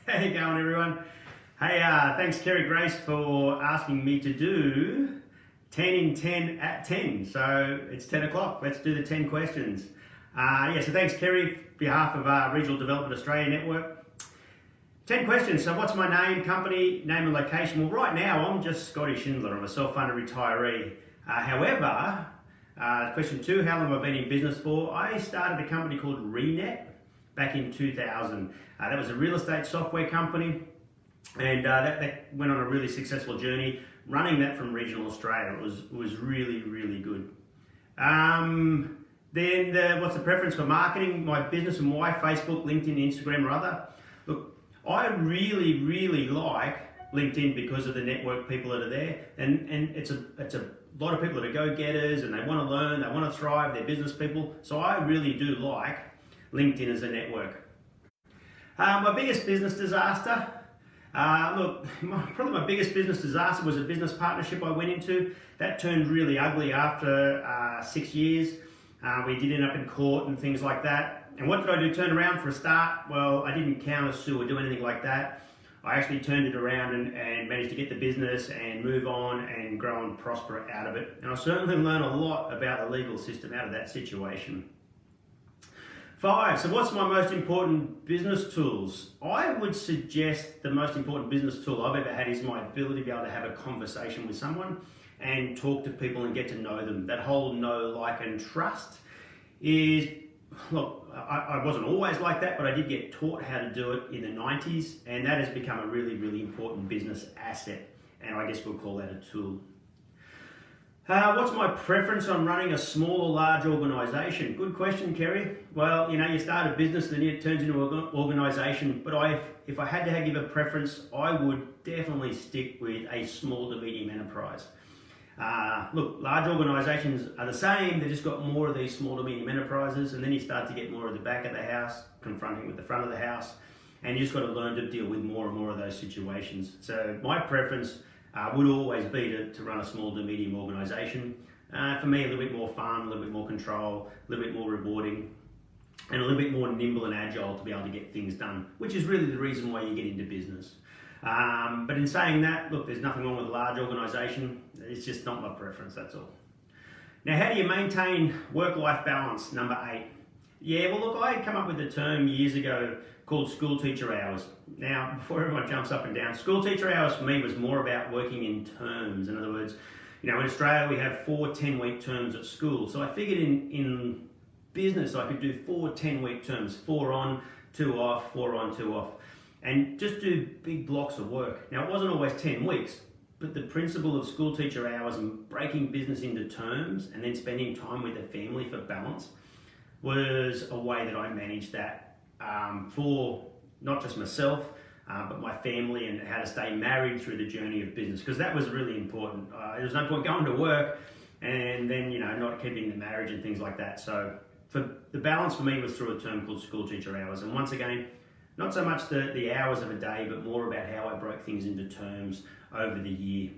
How you going, everyone? Hey, thanks Kerry Grace for asking me to do 10 in 10 at 10. So it's 10 o'clock. Let's do the 10 questions. So thanks Kerry, on behalf of Regional Development Australia Network. 10 questions. So what's my name, company, name and location? Well, right now I'm just Scotty Schindler. I'm a self-funded retiree. However, question 2, how long have I been in business for? I started a company called ReNet back in 2000. That was a real estate software company, and that went on a really successful journey. Running that from regional Australia, it was really, really good. What's the preference for marketing? My business and why? Facebook, LinkedIn, Instagram, or other? Look, I really, really like LinkedIn because of the network people that are there, and it's a lot of people that are go-getters and they want to learn, they want to thrive, they're business people. So I really do like LinkedIn as a network. My biggest business disaster. Probably my biggest business disaster was a business partnership I went into. That turned really ugly after 6 years. We did end up in court and things like that. And what did I do? Turn around for a start? Well, I didn't counter sue or do anything like that. I actually turned it around and managed to get the business and move on and grow and prosper out of it. And I certainly learned a lot about the legal system out of that situation. 5, so what's my most important business tools? I would suggest the most important business tool I've ever had is my ability to be able to have a conversation with someone and talk to people and get to know them. That whole know, like, and trust is, look, I wasn't always like that, but I did get taught how to do it in the 90s, and that has become a really, really important business asset, and I guess we'll call that a tool. What's my preference on running a small or large organisation? Good question, Kerry. Well, you start a business, then it turns into an organisation, but if I had to give a preference, I would definitely stick with a small to medium enterprise. Look, large organisations are the same, they've just got more of these small to medium enterprises, and then you start to get more of the back of the house, confronting with the front of the house, and you just got to learn to deal with more and more of those situations. So my preference would always be to run a small to medium organisation. For me, a little bit more fun, a little bit more control, a little bit more rewarding, and a little bit more nimble and agile to be able to get things done, which is really the reason why you get into business. But in saying that, look, there's nothing wrong with a large organisation. It's just not my preference, that's all. Now, how do you maintain work-life balance? Number 8. Yeah, well, look, I came up with a term years ago called school teacher hours. Now, before everyone jumps up and down, school teacher hours for me was more about working in terms. In other words, in Australia we have 4 10-week terms at school. So I figured in business I could do 4 10-week terms, 4 on, 2 off, 4 on, 2 off, and just do big blocks of work. Now, it wasn't always 10 weeks, but the principle of school teacher hours and breaking business into terms and then spending time with the family for balance was a way that I managed that for not just myself, but my family, and how to stay married through the journey of business, because that was really important. There was no point going to work and then not keeping the marriage and things like that. So for the balance for me was through a term called school teacher hours. And once again, not so much the hours of a day, but more about how I broke things into terms over the year.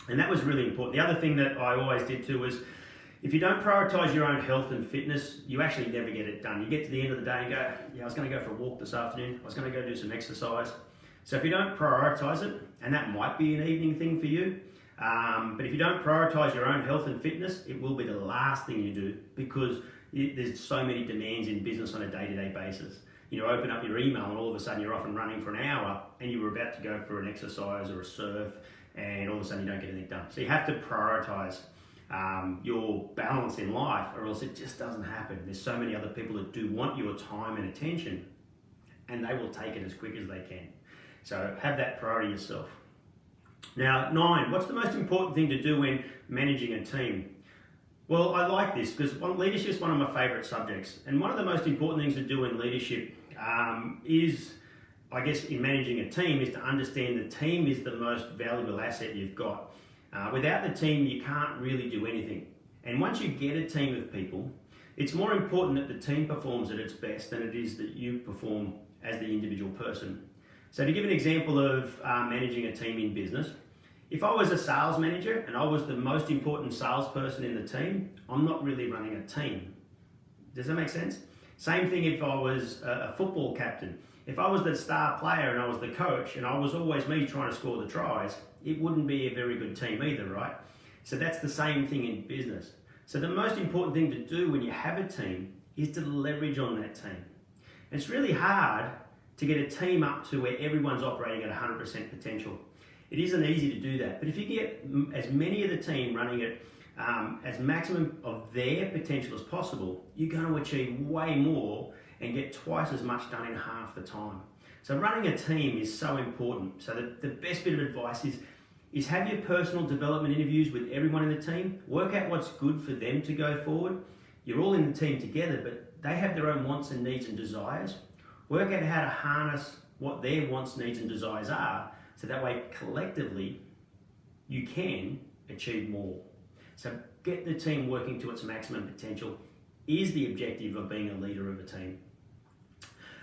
And that was really important. The other thing that I always did too was, if you don't prioritise your own health and fitness, you actually never get it done. You get to the end of the day and go, yeah, I was going to go for a walk this afternoon. I was going to go do some exercise. So if you don't prioritise it, and that might be an evening thing for you, but if you don't prioritise your own health and fitness, it will be the last thing you do, because there's so many demands in business on a day-to-day basis. Open up your email and all of a sudden you're off and running for an hour and you were about to go for an exercise or a surf, and all of a sudden you don't get anything done. So you have to prioritise your balance in life, or else it just doesn't happen. There's so many other people that do want your time and attention, and they will take it as quick as they can. So have that priority yourself. Now, 9, what's the most important thing to do when managing a team? Well, I like this because leadership is one of my favourite subjects, and one of the most important things to do in leadership is, I guess, in managing a team, is to understand the team is the most valuable asset you've got. Without the team, you can't really do anything. And once you get a team of people, it's more important that the team performs at its best than it is that you perform as the individual person. So to give an example of managing a team in business, if I was a sales manager and I was the most important salesperson in the team, I'm not really running a team. Does that make sense? Same thing if I was a football captain. If I was the star player and I was the coach and I was always me trying to score the tries, it wouldn't be a very good team either, right? So that's the same thing in business. So the most important thing to do when you have a team is to leverage on that team. And it's really hard to get a team up to where everyone's operating at 100% potential. It isn't easy to do that, but if you get as many of the team running at as maximum of their potential as possible, you're going to achieve way more and get twice as much done in half the time. So running a team is so important. So the best bit of advice is have your personal development interviews with everyone in the team, work out what's good for them to go forward. You're all in the team together, but they have their own wants and needs and desires. Work out how to harness what their wants, needs and desires are, so that way collectively you can achieve more. So get the team working to its maximum potential is the objective of being a leader of a team.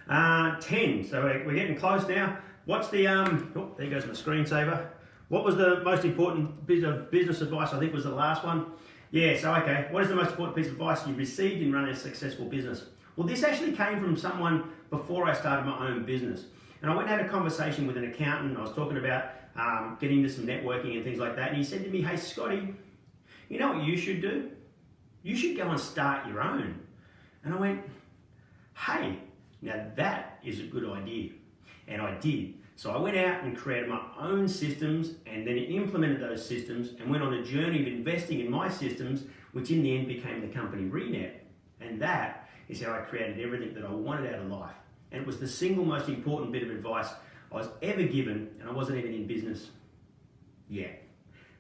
10, so we're getting close now. What's the, oh, there goes my screensaver. What was the most important bit of business advice? I think was the last one. Yeah, so okay, what is the most important piece of advice you've received in running a successful business? Well, this actually came from someone before I started my own business. And I went and had a conversation with an accountant. I was talking about getting into some networking and things like that. And he said to me, hey, Scotty, you know what you should do? You should go and start your own. And I went, hey, now that is a good idea. And I did. So I went out and created my own systems and then implemented those systems and went on a journey of investing in my systems, which in the end became the company ReNet. And that is how I created everything that I wanted out of life. And it was the single most important bit of advice I was ever given, and I wasn't even in business yet.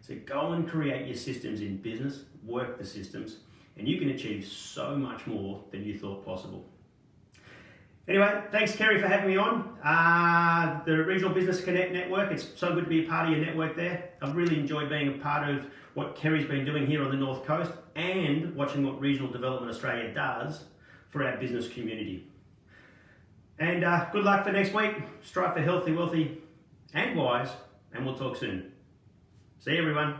So go and create your systems in business, work the systems, and you can achieve so much more than you thought possible. Anyway, thanks Kerry for having me on. The Regional Business Connect Network, it's so good to be a part of your network there. I've really enjoyed being a part of what Kerry's been doing here on the North Coast and watching what Regional Development Australia does for our business community. And good luck for next week. Strive for healthy, wealthy and wise, and we'll talk soon. See you everyone.